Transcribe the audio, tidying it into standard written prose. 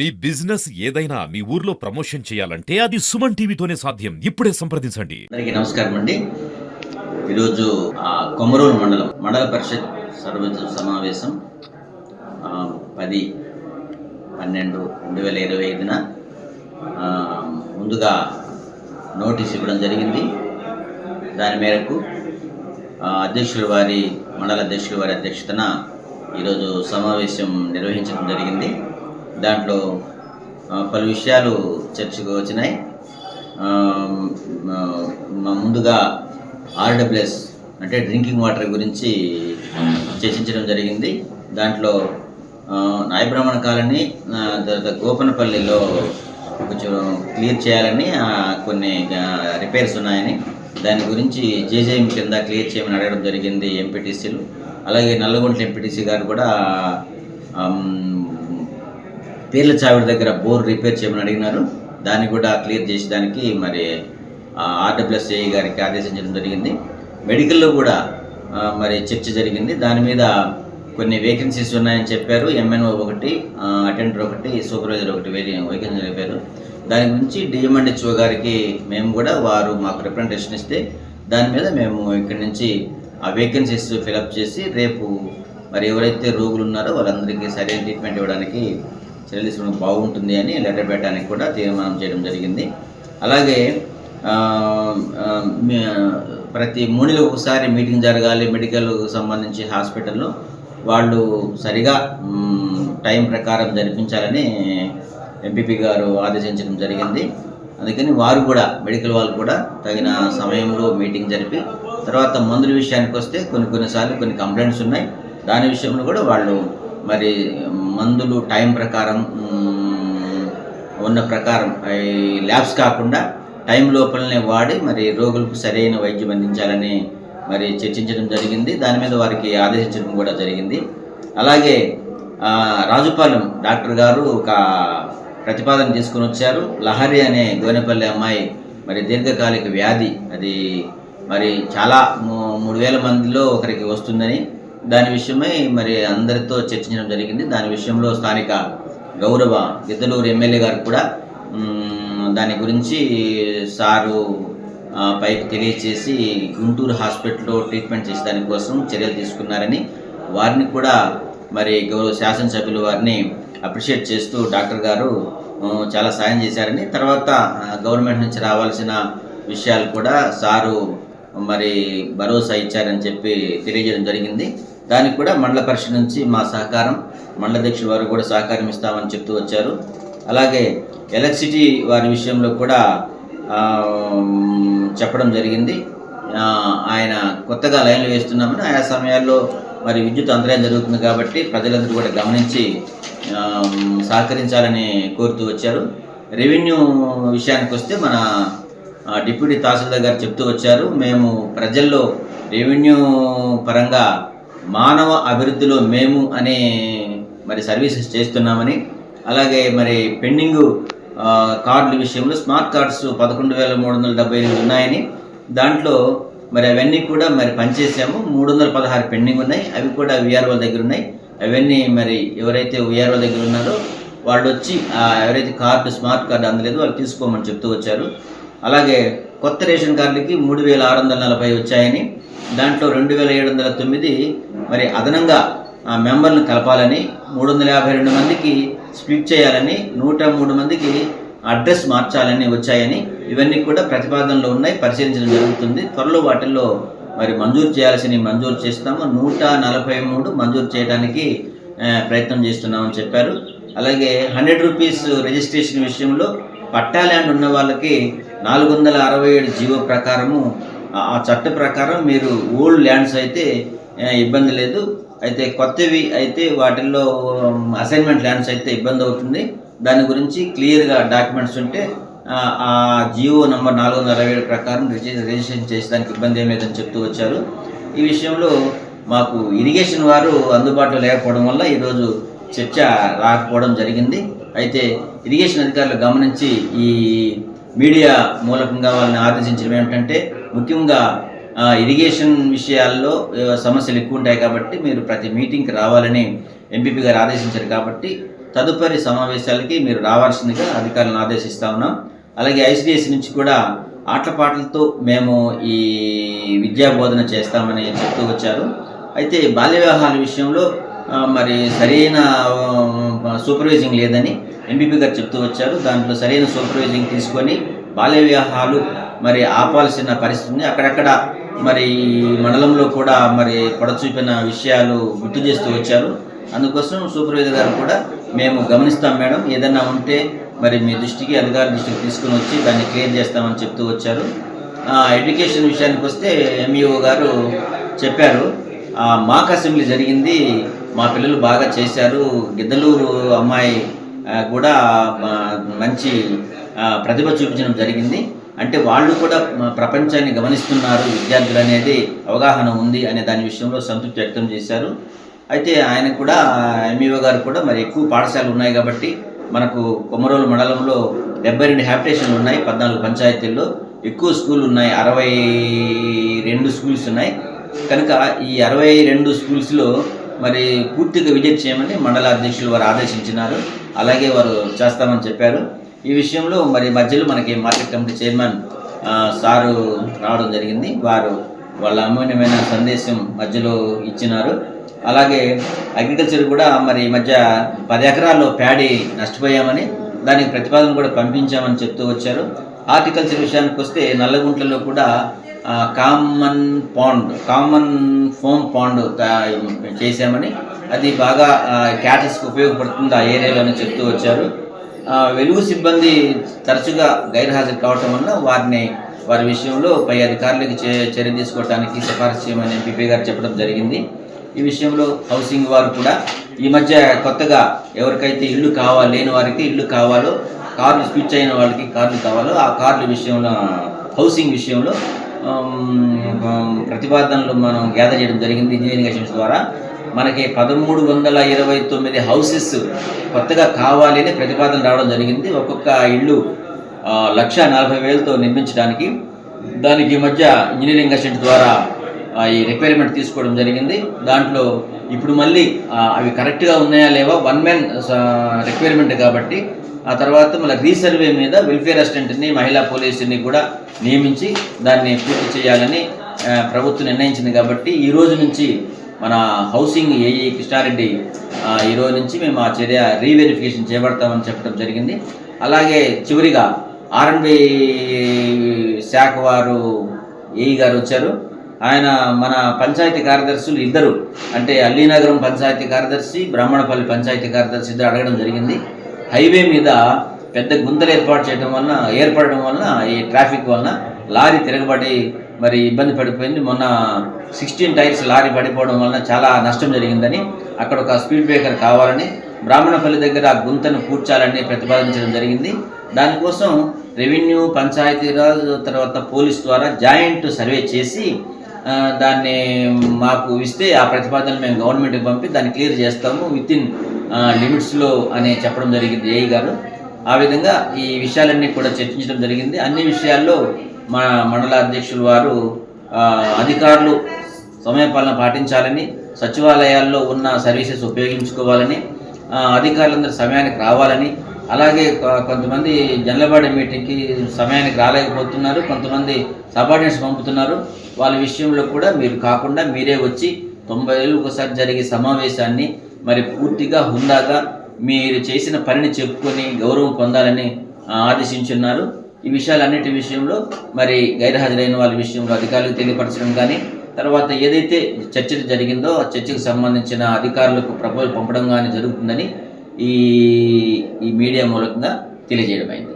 మీ business ఏదైనా మీ ఊర్లో promotion చేయాలంటే అది సుమన్ టీవీతోనే సాధ్యం. ఇప్పుడే సంప్రదించండి. అందరికీ నమస్కారం అండి. ఈరోజు కొమరూలు మండల పరిషత్ సర్వసభ్య సమావేశం 10/12/2025న ముందుగా నోటీస్ ఇవ్వడం జరిగింది. దాని మేరకు మండల అధ్యక్షుల వారి అధ్యక్షతన ఈరోజు సమావేశం నిర్వహించడం జరిగింది. దాంట్లో పలు విషయాలు చర్చకు వచ్చినాయి. ముందుగా RWS అంటే డ్రింకింగ్ వాటర్ గురించి చర్చించడం జరిగింది. దాంట్లో నాయబ్రాహ్మణ కాలనీ తర్వాత గోపనపల్లిలో కొంచెం క్లియర్ చేయాలని కొన్ని రిపేర్స్ ఉన్నాయని దాని గురించి జేజేఎం కింద క్లియర్ చేయమని అడగడం జరిగింది ఎంపీటీసీలు. అలాగే నల్లగొంట్ల ఎంపీటీసీ గారు కూడా పేర్ల చావిడి దగ్గర బోర్ రిపేర్ చేయమని అడిగినారు. దాన్ని కూడా క్లియర్ చేసేదానికి మరి RWS ఏఈ గారికి ఆదేశించడం జరిగింది. మెడికల్లో కూడా మరి చర్చ జరిగింది. దాని మీద కొన్ని వేకెన్సీస్ ఉన్నాయని చెప్పారు. MNO 1, అటెండర్ 1, సూపర్వైజర్ 1 వేకెన్సీ చెప్పారు. దాని గురించి DMHO గారికి మేము కూడా వారు మాకు రిప్రజెంటేషన్ ఇస్తే దాని మీద మేము ఇక్కడి నుంచి ఆ వేకెన్సీస్ ఫిలప్ చేసి రేపు మరి ఎవరైతే రోగులు ఉన్నారో వాళ్ళందరికీ సరైన ట్రీట్మెంట్ ఇవ్వడానికి చర్యలు తీసుకోవడం బాగుంటుంది అని లెటర్ పెట్టడానికి కూడా తీర్మానం చేయడం జరిగింది. అలాగే ప్రతి 3 నెలలకు ఒకసారి మీటింగ్ జరగాలి మెడికల్ సంబంధించి హాస్పిటల్లో, వాళ్ళు సరిగా టైం ప్రకారం జరిపించాలని ఎంపీపీ గారు ఆదేశించడం జరిగింది. అందుకని వారు కూడా మెడికల్ వాళ్ళు కూడా తగిన సమయంలో మీటింగ్ జరిపి తర్వాత మందుల విషయానికి వస్తే కొన్నిసార్లు కొన్ని కంప్లైంట్స్ ఉన్నాయి. దాని విషయంలో కూడా వాళ్ళు మరి మందులు టైం ప్రకారం ఉన్న ప్రకారం ల్యాబ్స్ కాకుండా టైం లోపలనే వాడి మరి రోగులకు సరైన వైద్యం అందించాలని మరి చర్చించడం జరిగింది. దాని మీద వారికి ఆదేశించడం కూడా జరిగింది. అలాగే రాజుపాలెం డాక్టర్ గారు ఒక ప్రతిపాదన తీసుకుని వచ్చారు. లహరి అనే గోనెపల్లి అమ్మాయి మరి దీర్ఘకాలిక వ్యాధి, అది మరి చాలా 3,000 మందిలో ఒకరికి వస్తుందని దాని విషయమై మరి అందరితో చర్చించడం జరిగింది. దాని విషయంలో స్థానిక గౌరవ గిద్దలూరు ఎమ్మెల్యే గారు కూడా దాని గురించి సారు పైకి తెలియచేసి గుంటూరు హాస్పిటల్లో ట్రీట్మెంట్ చేసే దానికోసం చర్యలు తీసుకున్నారని వారిని కూడా మరి గౌరవ శాసనసభ్యులు వారిని అప్రిషియేట్ చేస్తూ డాక్టర్ గారు చాలా సాయం చేశారని, తర్వాత గవర్నమెంట్ నుంచి రావాల్సిన విషయాలు కూడా సారు మరి భరోసా ఇచ్చారని చెప్పి తెలియజేయడం జరిగింది. దానికి కూడా మండల పరిషత్ నుంచి మా సహకారం, మండల అధ్యక్షుడు వారు కూడా సహకారం ఇస్తామని చెప్తూ వచ్చారు. అలాగే ఎలక్ట్రిసిటీ వారి విషయంలో కూడా చెప్పడం జరిగింది. ఆయన కొత్తగా లైన్లు వేస్తున్నామని, ఆయా సమయాల్లో మరి విద్యుత్ అంతరాయం జరుగుతుంది కాబట్టి ప్రజలందరూ కూడా గమనించి సహకరించాలని కోరుతూ వచ్చారు. రెవెన్యూ విషయానికి వస్తే మన డిప్యూటీ తహసీల్దార్ గారు చెప్తూ వచ్చారు, మేము ప్రజల్లో రెవెన్యూ పరంగా మానవ అభివృద్ధిలో మేము అనే మరి సర్వీసెస్ చేస్తున్నామని, అలాగే మరి పెండింగ్ కార్డుల విషయంలో స్మార్ట్ కార్డ్స్ 11,378 ఉన్నాయని, దాంట్లో మరి అవన్నీ కూడా మరి పనిచేసాము. 316 పెండింగ్ ఉన్నాయి. అవి కూడా VRO దగ్గర ఉన్నాయి. అవన్నీ మరి ఎవరైతే VRO దగ్గర ఉన్నారో వాళ్ళు వచ్చి ఎవరైతే స్మార్ట్ కార్డు అందలేదో వాళ్ళు తీసుకోమని చెప్తూ వచ్చారు. అలాగే కొత్త రేషన్ కార్డులకి 3,640 వచ్చాయని, దాంట్లో 2,709 మరి అదనంగా మెంబర్లను కలపాలని, 352 మందికి స్ప్లిట్ చేయాలని, 103 మందికి అడ్రస్ మార్చాలని వచ్చాయని, ఇవన్నీ కూడా ప్రతిపాదనలో ఉన్నాయి, పరిశీలించడం జరుగుతుంది. త్వరలో వాటిల్లో మరి మంజూరు చేయాల్సినవి మంజూరు చేస్తాము. 143 మంజూరు చేయడానికి ప్రయత్నం చేస్తున్నామని చెప్పారు. అలాగే 100 రూపీస్ రిజిస్ట్రేషన్ విషయంలో పట్టా ల్యాండ్ ఉన్న వాళ్ళకి 467 జీవో ప్రకారము ఆ చట్ట ప్రకారం మీరు ఓల్డ్ ల్యాండ్స్ అయితే ఇబ్బంది లేదు, అయితే కొత్తవి అయితే వాటిల్లో అసైన్మెంట్ ల్యాండ్స్ అయితే ఇబ్బంది అవుతుంది. దాని గురించి క్లియర్గా డాక్యుమెంట్స్ ఉంటే ఆ జియో నంబర్ 467 ప్రకారం రిజిస్ట్రేషన్ చేసేదానికి ఇబ్బంది ఏం లేదని చెప్తూ వచ్చారు. ఈ విషయంలో మాకు ఇరిగేషన్ వారు అందుబాటులో లేకపోవడం వల్ల ఈరోజు చర్చ రాకపోవడం జరిగింది. అయితే ఇరిగేషన్ అధికారులు గమనించి ఈ మీడియా మూలకంగా వాళ్ళని ఆదేశించడం ఏమిటంటే, ముఖ్యంగా ఇరిగేషన్ విషయాల్లో సమస్యలు ఎక్కువ ఉంటాయి కాబట్టి మీరు ప్రతి మీటింగ్కి రావాలని ఎంపీపీ గారు ఆదేశించారు. కాబట్టి తదుపరి సమావేశాలకి మీరు రావాల్సిందిగా అధికారులను ఆదేశిస్తా ఉన్నాం. అలాగే ఐసిడిఎస్ నుంచి కూడా ఆటపాటలతో మేము ఈ విద్యా బోధన చేస్తామని చెప్తూ వచ్చారు. అయితే బాల్య వివాహాల విషయంలో మరి సరైన సూపర్వైజింగ్ లేదని ఎంపీపీ గారు చెప్తూ వచ్చారు. దాంట్లో సరైన సూపర్వైజింగ్ తీసుకొని బాల్య వివాహాలు మరి ఆపాల్సిన పరిస్థితి ఉంది. అక్కడక్కడ మరి మండలంలో కూడా మరి పొడచూపిన విషయాలు గుర్తు చేస్తూ వచ్చారు. అందుకోసం సూపర్వైజర్ గారు కూడా మేము గమనిస్తాం మేడం, ఏదైనా ఉంటే మరి మీ దృష్టికి అధికారుల దృష్టికి తీసుకుని వచ్చి దాన్ని క్లియర్ చేస్తామని చెప్తూ వచ్చారు. ఎడ్యుకేషన్ విషయానికి వస్తే ఎంఈఓ గారు చెప్పారు, మాక్ అసెంబ్లీ జరిగింది, మా పిల్లలు బాగా చేశారు, గిద్దలూరు అమ్మాయి కూడా మంచి ప్రతిభ చూపించడం జరిగింది, అంటే వాళ్ళు కూడా ప్రపంచాన్ని గమనిస్తున్నారు విద్యార్థులు అనేది అవగాహన ఉంది అనే దాని విషయంలో సంతృప్తి వ్యక్తం చేశారు. అయితే ఆయన కూడా ఎంఈఓ గారు కూడా మరి ఎక్కువ పాఠశాలలు ఉన్నాయి కాబట్టి మనకు కొమరోలు మండలంలో 72 హ్యాబిటేషన్లు ఉన్నాయి, 14 పంచాయతీల్లో ఎక్కువ స్కూళ్ళు ఉన్నాయి, 62 స్కూల్స్ ఉన్నాయి. కనుక ఈ 62 స్కూల్స్లో మరి పూర్తిగా విజిట్ చేయమని మండల అధ్యక్షులు వారు ఆదేశించినారు. అలాగే వారు చేస్తామని చెప్పారు. ఈ విషయంలో మరి మధ్యలో మనకి మార్కెట్ కమిటీ చైర్మన్ సారు రావడం జరిగింది. వారు వాళ్ళ అమూల్యమైన సందేశం మధ్యలో ఇచ్చినారు. అలాగే అగ్రికల్చర్ కూడా మరి ఈ మధ్య 10 ఎకరాల్లో ప్యాడీ నష్టపోయామని దానికి ప్రతిపాదన కూడా పంపించామని చెప్తూ వచ్చారు. హార్టికల్చర్ విషయానికి వస్తే నల్లగుంట్లలో కూడా కామన్ ఫోమ్ పాండ్ చేశామని, అది బాగా క్యాటల్స్కి ఉపయోగపడుతుంది ఆ ఏరియాలోనే చెప్తూ వచ్చారు. వెలుగు సిబ్బంది తరచుగా గైర్హాజరు కావటం వల్ల వారి విషయంలో పై అధికారులకి చర్య తీసుకోవడానికి సిఫారసు చేయమని ఎంపీపీ గారు చెప్పడం జరిగింది. ఈ విషయంలో హౌసింగ్ వారు కూడా ఈ మధ్య కొత్తగా ఎవరికైతే ఇల్లు లేని వారికి ఇల్లు కావాలో, కార్లు స్విచ్ అయిన వాళ్ళకి కార్లు కావాలో ఆ కార్ల విషయంలో హౌసింగ్ విషయంలో ప్రతిపాదనలు మనం గ్యాదర్ చేయడం జరిగింది. ఇంజనీరింగ్ ఏజెన్సీ ద్వారా మనకి 1329 హౌసెస్ కొత్తగా కావాలి అని ప్రతిపాదన రావడం జరిగింది. ఒక్కొక్క ఇల్లు 1,40,000తో నిర్మించడానికి దానికి మధ్య ఇంజనీరింగ్ అసిస్టెంట్ ద్వారా ఈ రిక్వైర్మెంట్ తీసుకోవడం జరిగింది. దాంట్లో ఇప్పుడు మళ్ళీ అవి కరెక్ట్గా ఉన్నాయా లేవా 1 man రిక్వైర్మెంట్ కాబట్టి ఆ తర్వాత మళ్ళీ రీసర్వే మీద వెల్ఫేర్ అసిస్టెంట్ని, మహిళా పోలీసుని కూడా నియమించి దాన్ని పూర్తి చేయాలని ప్రభుత్వం నిర్ణయించింది. కాబట్టి ఈ రోజు నుంచి మన హౌసింగ్ ఏఈ కృష్ణారెడ్డి ఈ రోజు నుంచి మేము ఆ చర్య రీవెరిఫికేషన్ చేపడతామని చెప్పడం జరిగింది. అలాగే చివరిగా ఆర్ఎండ్బి శాఖ వారు ఏఈ గారు వచ్చారు. ఆయన మన పంచాయతీ కార్యదర్శులు ఇద్దరు, అంటే అల్లీనగరం పంచాయతీ కార్యదర్శి, బ్రాహ్మణపల్లి పంచాయతీ కార్యదర్శి ఇద్దరు అడగడం జరిగింది. హైవే మీద పెద్ద గుంతలు ఏర్పడడం వలన ఈ ట్రాఫిక్ వలన లారీ తిరగబడి మరి ఇబ్బంది పడిపోయింది. మొన్న 16 టైర్స్ లారీ పడిపోవడం వలన చాలా నష్టం జరిగిందని, అక్కడ ఒక స్పీడ్ బ్రేకర్ కావాలని బ్రాహ్మణపల్లి దగ్గర ఆ గుంతను పూడ్చాలని ప్రతిపాదించడం జరిగింది. దానికోసం రెవెన్యూ, పంచాయతీరాజ్ తర్వాత పోలీస్ ద్వారా జాయింట్ సర్వే చేసి దాన్ని మాకు ఇస్తే ఆ ప్రతిపాదనలు మేము గవర్నమెంట్కి పంపి దాన్ని క్లియర్ చేస్తాము వితిన్ లిమిట్స్లో అని చెప్పడం జరిగింది ఏఈ గారు. ఆ విధంగా ఈ విషయాలన్నీ కూడా చర్చించడం జరిగింది. అన్ని విషయాల్లో మా మండల అధ్యక్షులు వారు అధికారులు సమయపాలన పాటించాలని, సచివాలయాల్లో ఉన్న సర్వీసెస్ ఉపయోగించుకోవాలని, అధికారులందరూ సమయానికి రావాలని, అలాగే కొంతమంది జనరల్ మీటింగ్కి సమయానికి రాలేకపోతున్నారు, కొంతమంది సబార్డినేట్స్ పంపుతున్నారు. వాళ్ళ విషయంలో కూడా మీరు కాకుండా మీరే వచ్చి 90 ఏళ్ళకి ఒకసారి జరిగే సమావేశాన్ని మరి పూర్తిగా హుందాగా మీరు చేసిన పనిని చెప్పుకొని గౌరవం పొందాలని ఆదేశించున్నారు. ఈ విషయాలన్నిటి విషయంలో మరి గైర్హాజరైన వాళ్ళ విషయంలో అధికారులకు తెలియపరచడం కానీ, తర్వాత ఏదైతే చర్చ జరిగిందో ఆ చర్చకు సంబంధించిన అధికారులకు ప్రపోజల్ పంపడం కానీ జరుగుతుందని ఈ మీడియా మూలకంగా తెలియజేయడం అయింది.